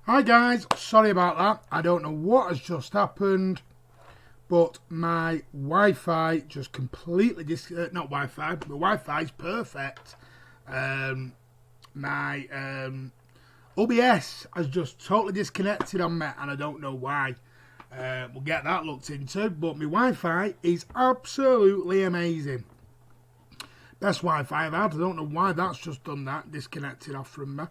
Hi guys, sorry about that. I don't know what has just happened, but my Wi-Fi just completely not Wi-Fi, but Wi-Fi is perfect. My OBS has just totally disconnected on me, and I don't know why. We'll get that looked into, but my Wi-Fi is absolutely amazing. Best Wi-Fi I've had. I don't know why that's just done that, disconnected off from me.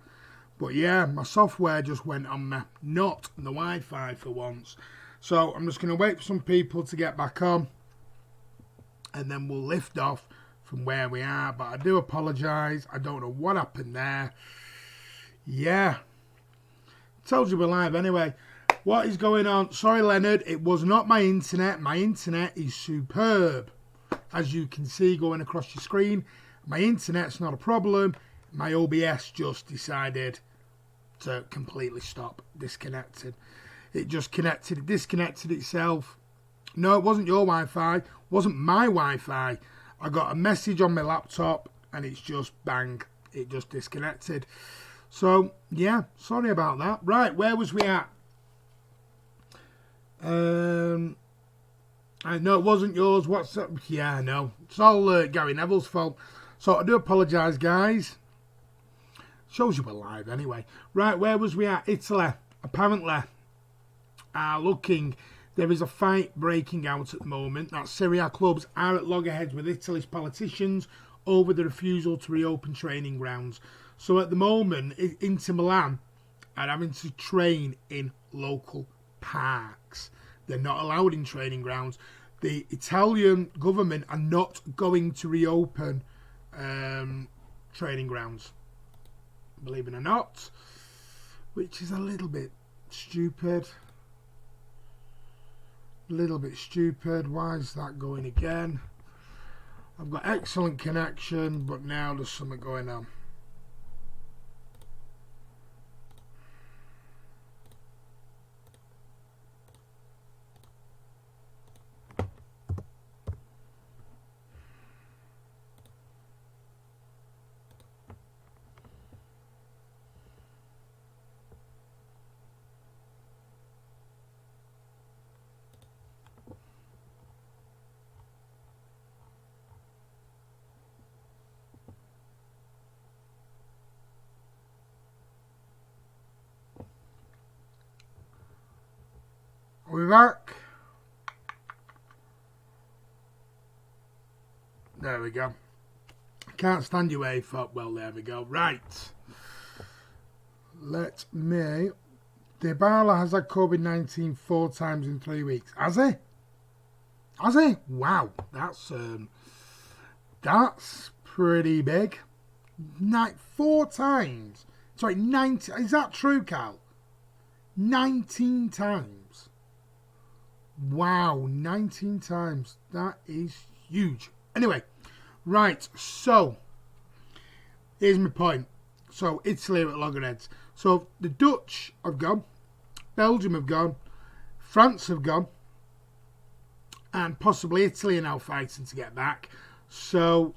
But yeah, my software just went on me, not the Wi-Fi for once. So I'm just going to wait for some people to get back on, and then we'll lift off from where we are. But I do apologise. I don't know what happened there. Yeah. Told you we're live anyway. What is going on? Sorry, Leonard. It was not my internet. My internet is superb. As you can see going across your screen, my internet's not a problem. My OBS just decided to completely stop, disconnected. It just disconnected itself. No, it wasn't your Wi-Fi. It wasn't my Wi-Fi. I got a message on my laptop and it's just bang. It just disconnected. So, yeah, sorry about that. Right, where was we at? I know it wasn't yours. What's up? Yeah, I know. It's all Gary Neville's fault. So I do apologise, guys. Shows you we're live anyway. Right, where was we at? Italy, apparently, are looking. There is a fight breaking out at the moment. That Serie A clubs are at loggerheads with Italy's politicians over the refusal to reopen training grounds. So at the moment, Inter Milan are having to train in local parks. They're not allowed in training grounds. The Italian government are not going to reopen training grounds, believe it or not, which is a little bit stupid. Why is that going again? I've got excellent connection, but now there's something going on. Are we back? There we go. I can't stand Uefa. Well, there we go. Right. Let me. Dybala has had COVID-19 4 times in 3 weeks. Has he? Has he? Wow. That's pretty big. 4 times. Sorry, 19. Is that true, Cal? 19 times. Wow, 19 times. That is huge. Anyway, right, so here's my point. So Italy are at loggerheads. So the Dutch have gone, Belgium have gone, France have gone, and possibly Italy are now fighting to get back. So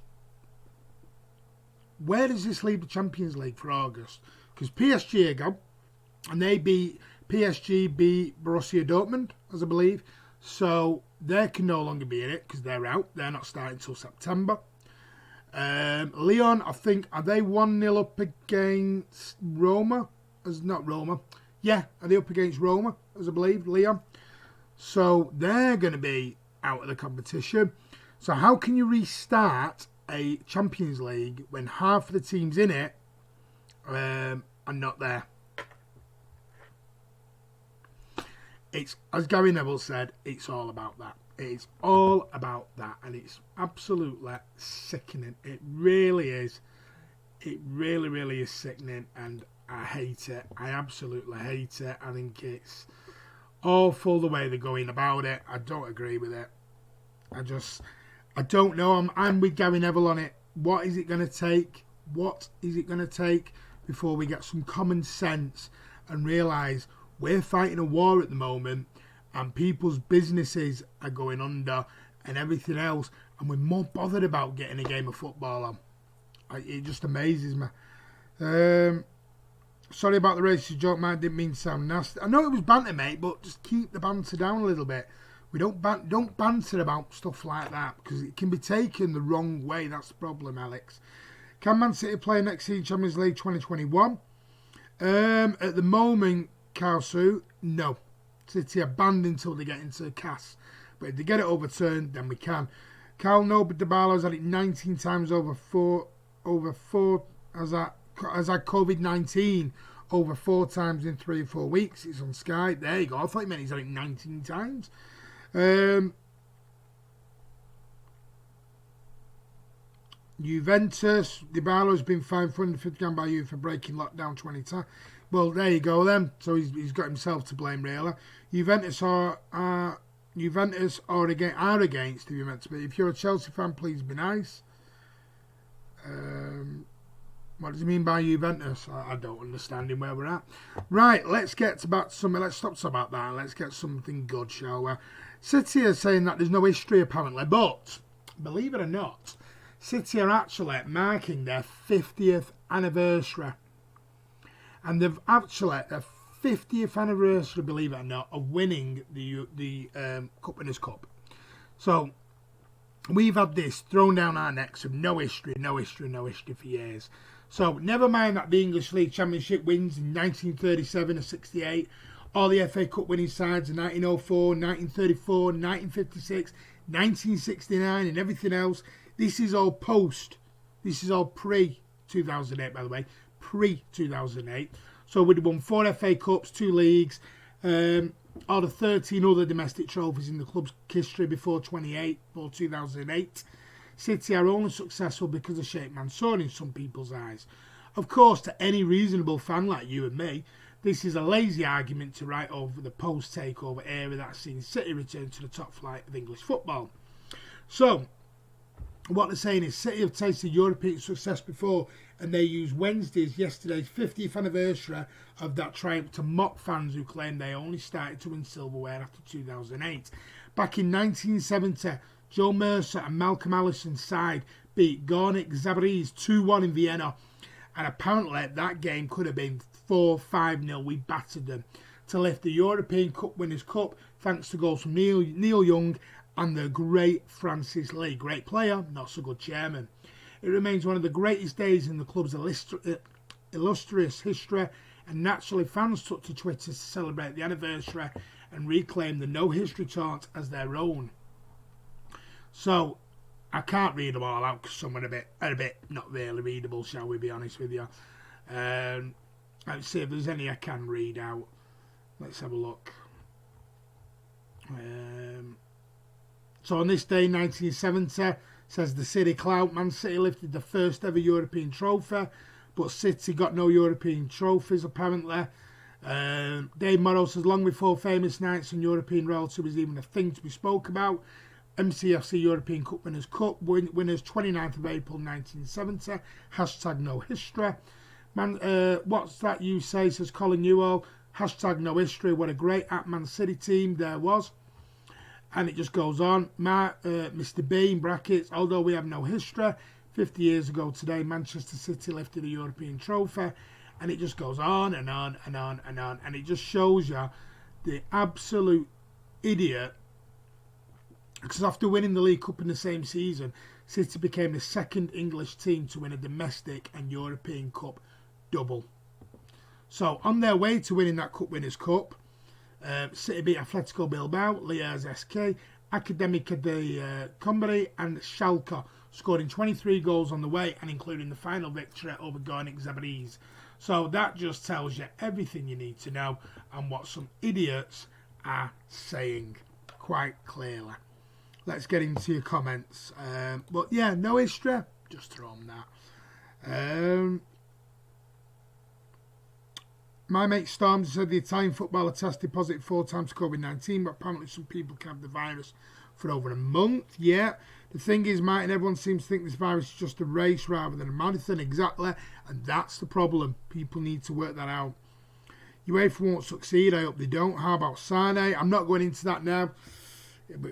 where does this leave the Champions League for August? Because PSG are gone, and PSG beat Borussia Dortmund, as I believe. So they can no longer be in it because they're out. They're not starting until September. Lyon, I think, are they 1-0 up against Roma? Not Roma. Yeah, are they up against Roma, as I believe, Lyon? So they're going to be out of the competition. So how can you restart a Champions League when half of the teams in it are not there? It's, as Gary Neville said, it's all about that. It's all about that, and it's absolutely sickening. It really is. It really, really is sickening, and I hate it. I absolutely hate it. I think it's awful the way they're going about it. I don't agree with it. I don't know. I'm with Gary Neville on it. What is it going to take? What is it going to take before we get some common sense and realise we're fighting a war at the moment and people's businesses are going under and everything else, and we're more bothered about getting a game of football on. It just amazes me. Sorry about the racist joke, mate. Didn't mean to sound nasty. I know it was banter, mate, but just keep the banter down a little bit. We don't banter about stuff like that because it can be taken the wrong way. That's the problem, Alex. Can Man City play next season Champions League 2021? At the moment, Kalsu, no. City are banned until they get into CAS. But if they get it overturned, then we can. Cal Noble Dybala's had it 19 times over four has had COVID-19 over 4 times in 3 or 4 weeks. It's on Sky. There you go. I thought he meant he's had it 19 times. Juventus, Dybala's been fined £450 by you for breaking lockdown 20 times. Well, there you go then. So he's got himself to blame, really. Juventus are against, if you're meant to be. If you're a Chelsea fan, please be nice. What does he mean by Juventus? I don't understand him where we're at. Right, let's get back to something. Let's stop about that and let's get something good, shall we? City are saying that there's no history, apparently, but believe it or not, City are actually marking their 50th anniversary. And they've actually, their 50th anniversary, believe it or not, of winning the Cup Winners' Cup. So, we've had this thrown down our necks of no history for years. So, never mind that the English League Championship wins in 1937 or 68, all the FA Cup winning sides in 1904, 1934, 1956, 1969 and everything else. This is all pre-2008, by the way, pre-2008. So we'd won 4 FA Cups, 2 leagues, all the 13 other domestic trophies in the club's history before 2008. City are only successful because of Sheikh Mansour in some people's eyes. Of course, to any reasonable fan like you and me, this is a lazy argument to write over the post-takeover era that's seen City return to the top flight of English football. So, what they're saying is City have tasted European success before and they used yesterday's 50th anniversary of that triumph to mock fans who claim they only started to win silverware after 2008. Back in 1970, Joe Mercer and Malcolm Allison's side beat Gornik Zabrze 2-1 in Vienna, and apparently that game could have been 4-5-0. We battered them to lift the European Cup Winners' Cup thanks to goals from Neil Young and the great Francis Lee. Great player, not so good chairman. It remains one of the greatest days in the club's illustrious history, and naturally fans took to Twitter to celebrate the anniversary and reclaim the no history taunt as their own. So, I can't read them all out because some are a bit not really readable, shall we be honest with you. Let's see if there's any I can read out. Let's have a look. So on this day, 1970, says the City Clout, Man City lifted the first ever European trophy, but City got no European trophies apparently. Dave Morrow says, long before famous nights and European royalty was even a thing to be spoke about, MCFC European Cup Winners' Cup winners 29th of April 1970, hashtag no history. What's that you say, says Colin Newell, hashtag no history, what a great Man City team there was. And it just goes on. Mr. B in brackets, although we have no history, 50 years ago today, Manchester City lifted a European trophy. And it just goes on and on and on and on. And it just shows you the absolute idiot. Because after winning the League Cup in the same season, City became the second English team to win a domestic and European Cup double. So on their way to winning that Cup Winners' Cup, City beat Atletico Bilbao, Liège SK, Académica de Combray and Schalke, scoring 23 goals on the way and including the final victory over Gornik Zabrze. So that just tells you everything you need to know and what some idiots are saying quite clearly. Let's get into your comments. But yeah, no history, just throw them that. My mate Storms said the Italian footballer tested positive 4 times COVID-19, but apparently some people can have the virus for over a month. Yeah, the thing is, Martin, everyone seems to think this virus is just a race rather than a marathon. Exactly, and that's the problem. People need to work that out. UEFA won't succeed. I hope they don't. How about Sane? I'm not going into that now.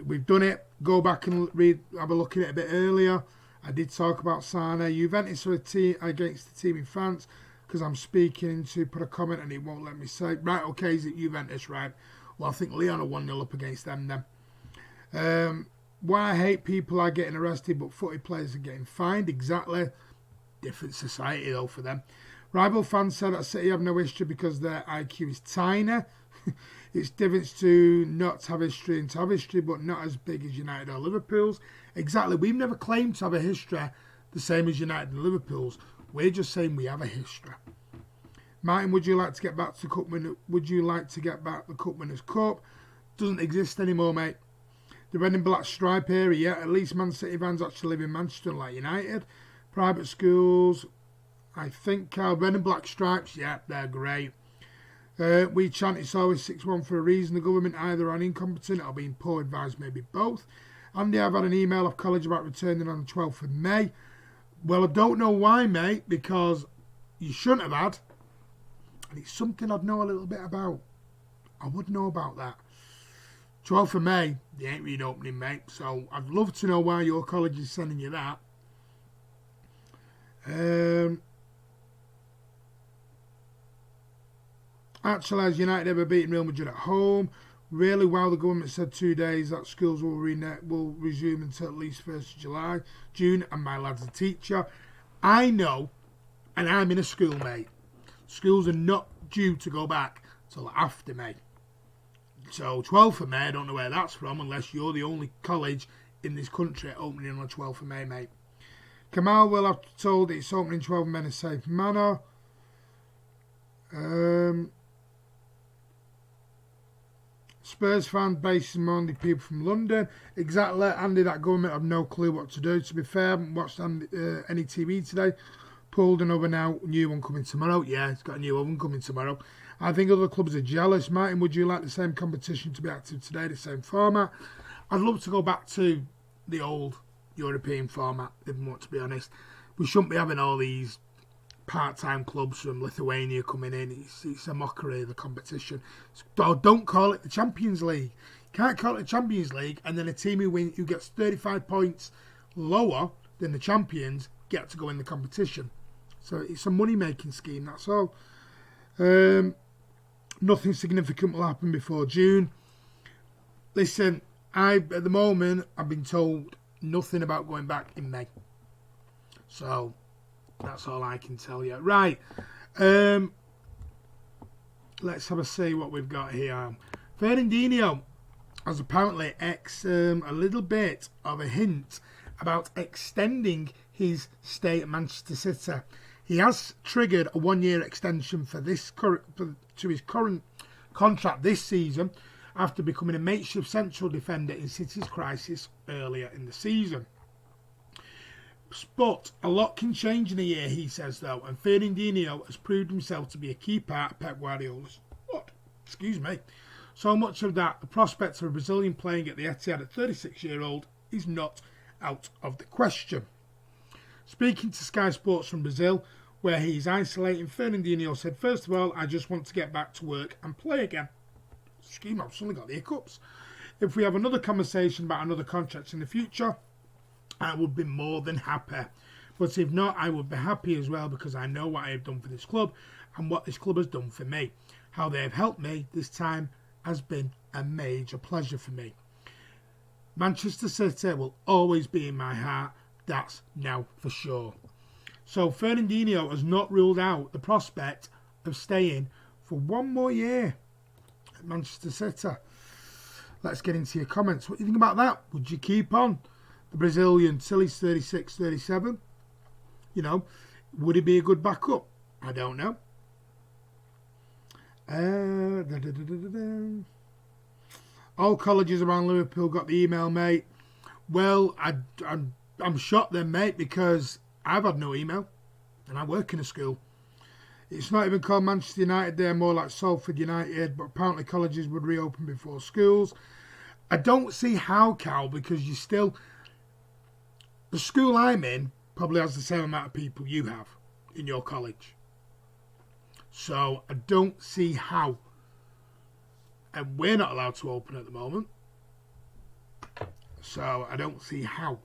We've done it. Go back and have a look at it a bit earlier. I did talk about Sane. Juventus are a team against the team in France. because I'm speaking to put a comment and it won't let me say. Right, okay, is it Juventus, right? Well, I think Leon are 1-0 up against them then. Why I hate people are getting arrested, but footy players are getting fined. Exactly. Different society, though, for them. Rival fans said that City have no history because their IQ is tiny. It's different to not have history and to have history, but not as big as United or Liverpool's. Exactly. We've never claimed to have a history the same as United and Liverpool's. We're just saying we have a history. Martin, would you like to get back to the Cup winner? Would you like to get back the Cup Winners' Cup? Doesn't exist anymore, mate. The red and black stripe area, yeah. At least Man City fans actually live in Manchester, like United. Private schools, I think, red and black stripes, yeah, they're great. We chant it's always 6-1 for a reason. The government either are incompetent or being poor advised, maybe both. Andy, I've had an email off college about returning on the 12th of May. Well, I don't know why, mate, because you shouldn't have had. And it's something I'd know a little bit about. I would know about that. 12th of May, they ain't reopening, mate. So I'd love to know why your college is sending you that. Actually, has United ever beaten Real Madrid at home? Really, while the government said 2 days that schools will resume until at least 1st of July, June, and my lad's a teacher. I know, and I'm in a school, mate. Schools are not due to go back till after May. So 12th of May, I don't know where that's from, unless you're the only college in this country opening on the 12th of May, mate. Kamal will have told it's opening 12 men in a safe manner. Spurs fan based on the people from London. Exactly, Andy, that government have no clue what to do. To be fair, I haven't watched any TV today. Pulled an oven out, new one coming tomorrow. Yeah, it's got a new oven coming tomorrow. I think other clubs are jealous. Martin, would you like the same competition to be active today, the same format? I'd love to go back to the old European format, if I want to be honest. We shouldn't be having all these part-time clubs from Lithuania coming in. It's a mockery of the competition. Don't call it the Champions League. You can't call it the Champions League and then a team who gets 35 points lower than the champions get to go in the competition. So it's a money-making scheme, that's all. Nothing significant will happen before June. Listen, at the moment, I've been told nothing about going back in May. So that's all I can tell you. Right. Let's have a see what we've got here. Fernandinho has apparently a little bit of a hint about extending his stay at Manchester City. He has triggered a 1-year extension to his current contract this season after becoming a makeshift central defender in City's crisis earlier in the season. But a lot can change in a year, he says, though, and Fernandinho has proved himself to be a key part of Pep Guardiola's squad. Excuse me. So much of that, the prospect of a Brazilian playing at the Etihad at 36-year-old is not out of the question. Speaking to Sky Sports from Brazil, where he is isolating, Fernandinho said, "First of all, I just want to get back to work and play again." Excuse me, I've suddenly got the hiccups. If we have another conversation about another contract in the future, I would be more than happy. But if not, I would be happy as well because I know what I have done for this club and what this club has done for me. How they have helped me this time has been a major pleasure for me. Manchester City will always be in my heart. That's now for sure. So Fernandinho has not ruled out the prospect of staying for one more year at Manchester City. Let's get into your comments. What do you think about that? Would you keep on the Brazilian till he's 36, 37? You know, would he be a good backup? I don't know. All colleges around Liverpool got the email, mate. Well, I'm shocked then, mate, because I've had no email and I work in a school. It's not even called Manchester United, they're more like Salford United, but apparently colleges would reopen before schools. I don't see how, Cal, because you still... The school I'm in probably has the same amount of people you have in your college. So I don't see how. And we're not allowed to open at the moment. So I don't see how.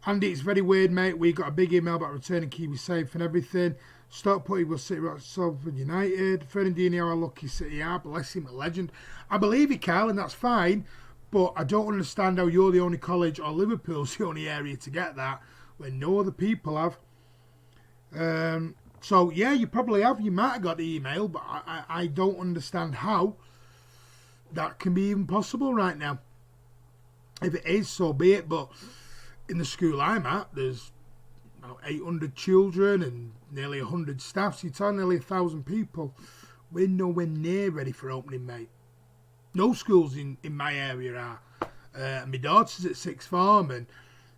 Andy, it's very weird, mate. We got a big email about returning Kiwi safe and everything. Stockport was City Rock Salford United. Fernandinho, a lucky City are. Bless him, a legend. I believe you, Carl, and that's fine. But I don't understand how you're the only college or Liverpool's the only area to get that when no other people have. So, yeah, you probably have. You might have got the email, but I don't understand how that can be even possible right now. If it is, so be it. But in the school I'm at, there's about 800 children and nearly 100 staff. So you're talking nearly 1,000 people. We're nowhere near ready for opening, mate. No schools in my area are. My daughter's at sixth form and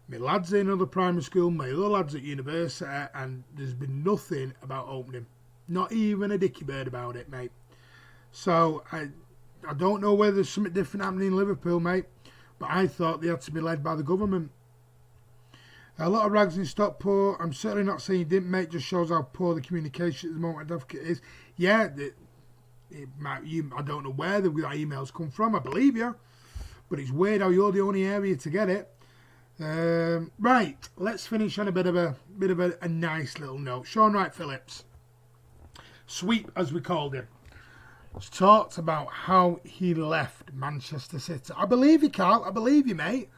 my lad's in another primary school, my other lad's at university, and there's been nothing about opening. Not even a dicky bird about it, mate. So I don't know whether there's something different happening in Liverpool, mate, but I thought they had to be led by the government. A lot of rags in Stockport. I'm certainly not saying he didn't, mate. Just shows how poor the communication at the moment advocate is. Yeah, I don't know where that emails come from. I believe you, but it's weird how you're the only area to get it. Right, let's finish on a bit of a nice little note. Shaun WrightPhillips, Sweep as we called him, has talked about how he left Manchester City. I believe you, Carl. I believe you, mate.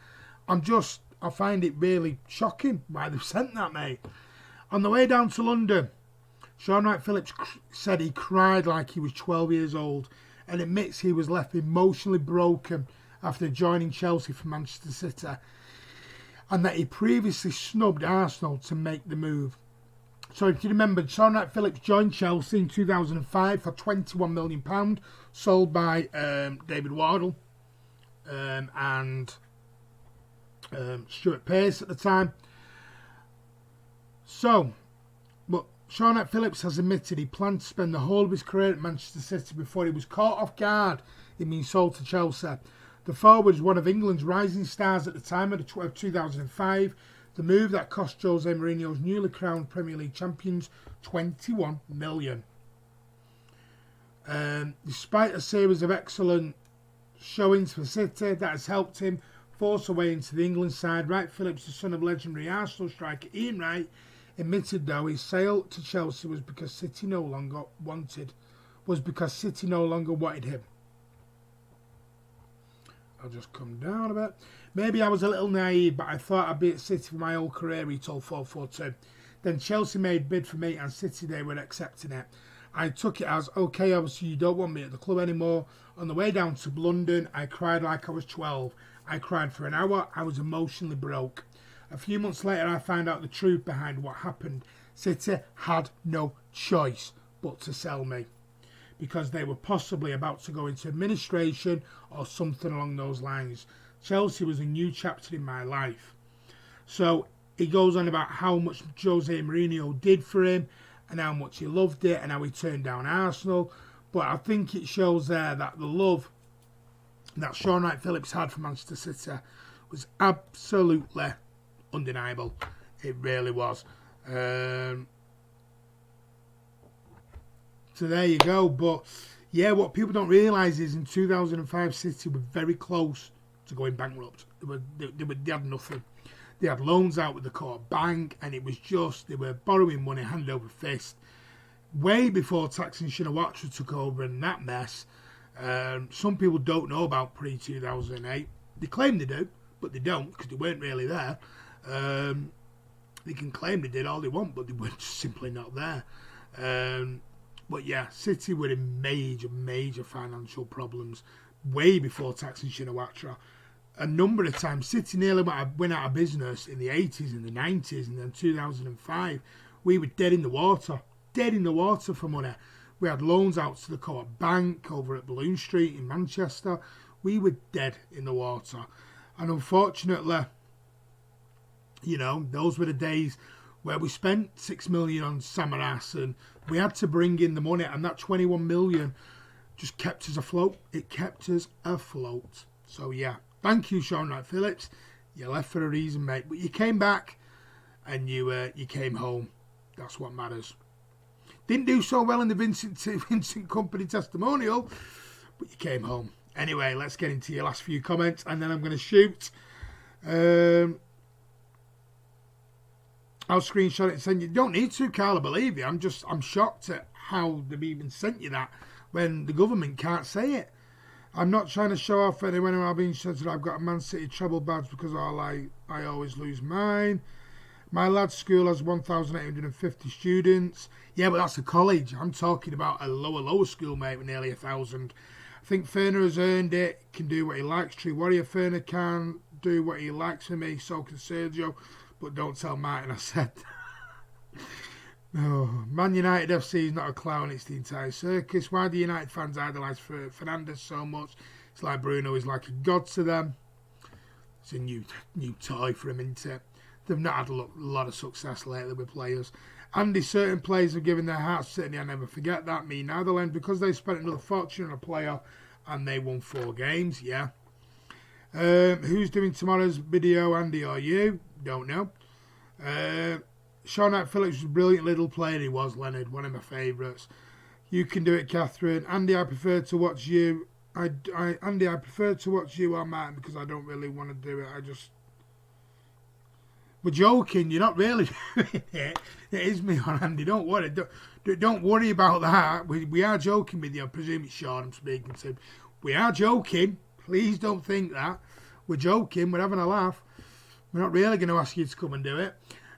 I find it really shocking why they've sent that, mate. On the way down to London, Shaun WrightPhillips said he cried like he was 12 years old and admits he was left emotionally broken after joining Chelsea from Manchester City, and that he previously snubbed Arsenal to make the move. So if you remember, Shaun WrightPhillips joined Chelsea in 2005 for £21 million, sold by David Wardle and Stuart Pearce at the time. But Shaun WrightPhillips has admitted he planned to spend the whole of his career at Manchester City before he was caught off guard in being sold to Chelsea. The forward was one of England's rising stars at the time of 2005, the move that cost Jose Mourinho's newly crowned Premier League champions £21 million. Despite a series of excellent showings for City that has helped him force a way into the England side, WrightPhillips, the son of legendary Arsenal striker Ian Wright, admitted though his sale to Chelsea was because City no longer wanted him. I'll just come down a bit. Maybe I was a little naive, but I thought I'd be at City for my whole career, he told 442. Then Chelsea made bid for me and City, they were accepting it. I took it as, okay, obviously you don't want me at the club anymore. On the way down to London, I cried like I was 12. I cried for an hour. I was emotionally broke. A few months later, I found out the truth behind what happened. City had no choice but to sell me, because they were possibly about to go into administration or something along those lines. Chelsea was a new chapter in my life. So he goes on about how much Jose Mourinho did for him and how much he loved it and how he turned down Arsenal. But I think it shows there that the love that Shaun WrightPhillips had for Manchester City was absolutely undeniable. It really was. So there you go. But yeah, what people don't realise is in 2005 City were very close to going bankrupt. They had nothing. They had loans out with the core bank, and it was just, they were borrowing money hand over fist. Way before Thaksin Shinawatra took over and that mess. Some people don't know about pre-2008. They claim they do, but they don't, because they weren't really there. They can claim they did all they want, but they were just simply not there. But yeah, City were in major financial problems way before Thaksin Shinawatra. A number of times, City nearly went out of business in the 80s and the 90s, and then 2005. We were dead in the water for money. We had loans out to the Co-op Bank over at Balloon Street in Manchester. We were dead in the water. And unfortunately, you know, those were the days where we spent 6 million on Samaras and we had to bring in the money, and that 21 million just kept us afloat. It kept us afloat. So yeah, thank you, Shaun WrightPhillips. You left for a reason, mate. But you came back and you came home. That's what matters. Didn't do so well in the Vincent Company testimonial, but you came home. Anyway, let's get into your last few comments and then I'm going to shoot. I'll screenshot it and send you. You don't need to, Carl, I believe you. I'm shocked at how they've even sent you that when the government can't say it. I'm not trying to show off anyone. I've been said that I've got a Man City treble badge because I always lose mine. My lad's school has 1,850 students. Yeah, but that's a college. I'm talking about a lower school, mate, with nearly 1,000. I think Ferner has earned it. Can do what he likes. True Warrior Ferner can do what he likes for me. So can Sergio. But don't tell Martin I said. Oh, Man United FC is not a clown, it's the entire circus. Why do United fans idolise Fernandinho so much? It's like Bruno is like a god to them. It's a new toy for him, isn't it? They've not had a lot of success lately with players. Andy, certain players have given their hearts to City. I never forget that. Me, Netherlands, because they spent another fortune on a player and they won 4 games. Yeah. Who's doing tomorrow's video, Andy or you? Don't know. Shaun WrightPhillips was a brilliant little player. He was, Leonard, one of my favourites. You can do it, Catherine. Andy, I prefer to watch you. Andy, I prefer to watch you or Martin because I don't really want to do it. We're joking. You're not really doing it. It is me or Andy. Don't worry. Don't worry about that. We are joking with you. I presume it's Shaun I'm speaking to. We are joking. Please don't think that. We're joking. We're having a laugh. We're not really going to ask you to come and do it.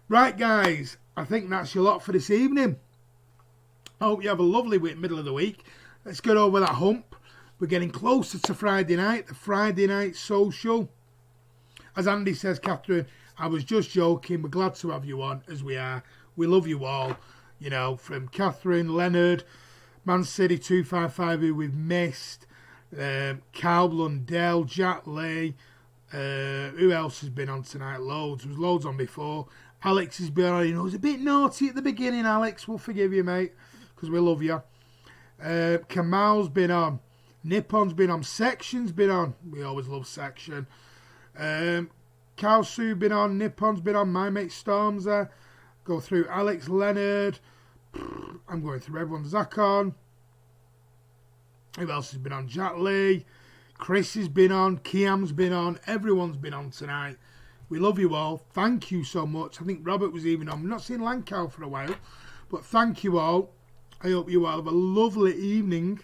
Right, guys. I think that's your lot for this evening. I hope you have a lovely week, middle of the week. Let's get over that hump. We're getting closer to Friday night. The Friday night social. As Andy says, Catherine, I was just joking. We're glad to have you on, as we are. We love you all. You know, from Catherine, Leonard, Man City 255, who we've missed, Carl Blundell, Jack Lee. Who else has been on tonight? Loads. There was loads on before. Alex has been on. You know, it was a bit naughty at the beginning, Alex. We'll forgive you, mate, because we love you. Kamal's been on. Nippon's been on. Section's been on. We always love Section. Kalsu been on. Nippon's been on. My mate Storm's there. Go through Alex, Leonard. I'm going through everyone. Zakon. Who else has been on? Jack Lee. Chris has been on. Kiam's been on. Everyone's been on tonight. We love you all. Thank you so much. I think Robert was even on. We've not seen Lankow for a while. But thank you all. I hope you all have a lovely evening.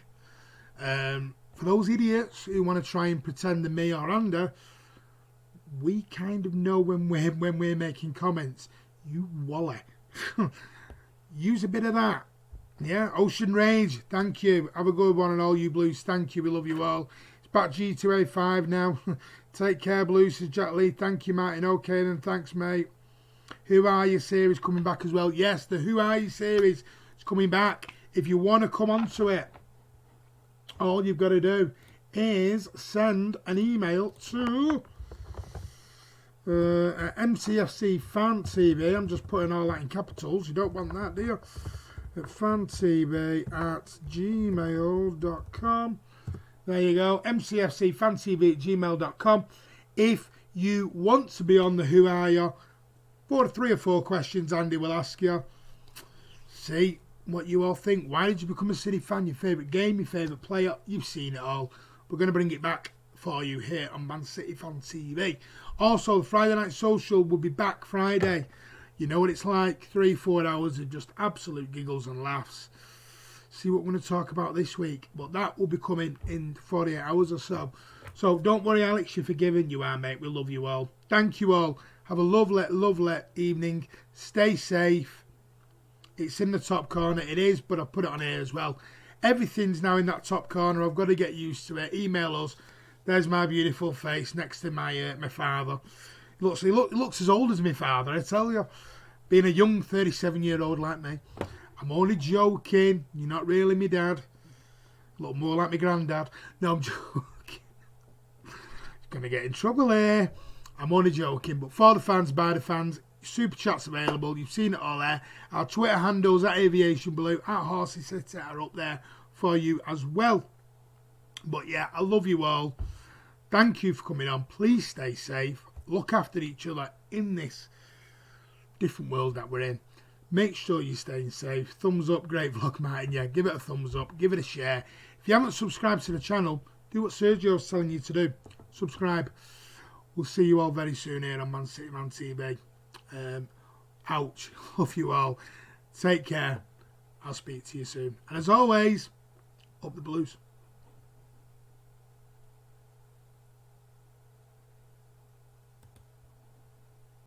For those idiots who want to try and pretend that me or Andy, we kind of know when we're making comments. You wally. Use a bit of that. Yeah, Ocean Rage, thank you. Have a good one, and all you Blues, thank you. We love you all. It's back G2A5 now. Take care, Blues, says Jack Lee. Thank you, Martin. Okay, then, thanks, mate. Who Are You series coming back as well. Yes, the Who Are You series is coming back. If you want to come onto it, all you've got to do is send an email to MCFC Fan TV. I'm just putting all that in capitals. You don't want that, do you? At fantv@gmail.com. There you go. mcfcfantv@gmail.com. If you want to be on the Who Are You, 3 or 4 questions Andy will ask you. See what you all think. Why did you become a City fan? Your favourite game, your favourite player. You've seen it all. We're going to bring it back for you here on Man City Fan TV. Also, the Friday Night Social will be back Friday. You know what it's like. 3-4 hours of just absolute giggles and laughs. See what we're going to talk about this week. But that will be coming in 48 hours or so. So don't worry, Alex. You're forgiven. You are, mate. We love you all. Thank you all. Have a lovely, lovely evening. Stay safe. It's in the top corner. It is, but I've put it on here as well. Everything's now in that top corner. I've got to get used to it. Email us. There's my beautiful face next to my father. He looks as old as my father, I tell you. Being a young 37-year-old like me. I'm only joking. You're not really my dad. You look more like my granddad. No, I'm joking. He's going to get in trouble here. I'm only joking. But for the fans, by the fans, Super Chat's available. You've seen it all there. Our Twitter handles at Aviation Blue, at Horsey City are up there for you as well. But yeah, I love you all. Thank you for coming on. Please stay safe. Look after each other in this different world that we're in. Make sure you're staying safe. Thumbs up. Great vlog, Martin. Yeah, give it a thumbs up. Give it a share. If you haven't subscribed to the channel, do what Sergio's telling you to do. Subscribe. We'll see you all very soon here on Man City Man TV. Ouch. Love you all. Take care. I'll speak to you soon. And as always, up the Blues.